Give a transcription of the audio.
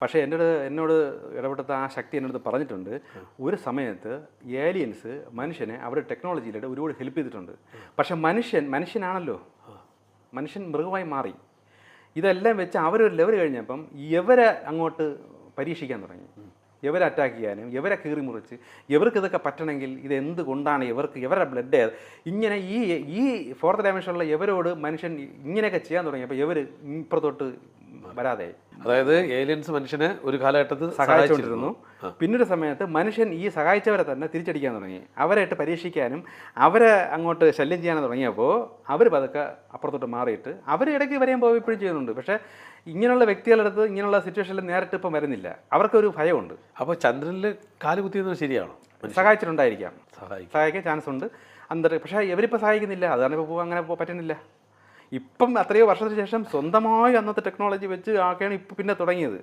പക്ഷേ എന്നോട് ഇടപെട്ട ആ ശക്തി എന്നോട് പറഞ്ഞിട്ടുണ്ട്, ഒരു സമയത്ത് ഏലിയൻസ് മനുഷ്യനെ അവരുടെ ടെക്നോളജിയിലൂടെ ഒരുപാട് ഹെൽപ്പ് ചെയ്തിട്ടുണ്ട്. പക്ഷെ മനുഷ്യനാണല്ലോ, മനുഷ്യൻ മൃഗമായി മാറി. ഇതെല്ലാം വെച്ച് അവരൊരു ലെവൽ കഴിഞ്ഞപ്പം ഇവരെ അങ്ങോട്ട് പരീക്ഷിക്കാൻ തുടങ്ങി. ഇവരെ അറ്റാക്ക് ചെയ്യാനും ഇവരെ കീറി മുറിച്ച് ഇവർക്ക് ഇതൊക്കെ പറ്റണമെങ്കിൽ ഇത് കൊണ്ടാണ് ഇവരുടെ ബ്ലഡ് ഇങ്ങനെ ഈ ഫോർത്ത് ഡയമെൻഷനുള്ള ഇവരോട് മനുഷ്യൻ ഇങ്ങനെയൊക്കെ ചെയ്യാൻ തുടങ്ങിയപ്പോൾ ഇവർ ഇപ്പുറത്തോട്ട് വരാതെ, അതായത് ഏലിയൻസ് മനുഷ്യനെ ഒരു കാലഘട്ടത്തിൽ സഹായിച്ചുകൊണ്ടിരുന്നു. പിന്നൊരു സമയത്ത് മനുഷ്യൻ ഈ സഹായിച്ചവരെ തന്നെ തിരിച്ചടിക്കാൻ തുടങ്ങി. അവരായിട്ട് പരീക്ഷിക്കാനും അവരെ അങ്ങോട്ട് ശല്യം ചെയ്യാനും തുടങ്ങിയപ്പോൾ അവർ പതുക്കെ അപ്പുറത്തോട്ട് മാറിയിട്ട് അവർ ഇടയ്ക്ക് വരെയും പോയി ഇപ്പോഴും ചെയ്യുന്നുണ്ട്. പക്ഷേ ഇങ്ങനെയുള്ള വ്യക്തികളുടെ അടുത്ത് ഇങ്ങനെയുള്ള സിറ്റുവേഷനിൽ നേരിട്ട് ഇപ്പം വരുന്നില്ല. അവർക്കൊരു ഭയമുണ്ട്. അപ്പോൾ ചന്ദ്രനിൽ കാല് കുത്തിയെന്നത് ശരിയാണോ? സഹായിച്ചിട്ടുണ്ടായിരിക്കാം, സഹായിക്കാൻ ചാൻസ് ഉണ്ട്. പക്ഷേ ഇവരിപ്പോൾ സഹായിക്കുന്നില്ല. അതാണ് ഇപ്പോൾ അങ്ങനെ പറ്റുന്നില്ല. ഇപ്പം അത്രയോ വർഷത്തിന് ശേഷം സ്വന്തമായി അന്നത്തെ ടെക്നോളജി വെച്ച് ആക്കെയാണ് ഇപ്പം പിന്നെ തുടങ്ങിയത്.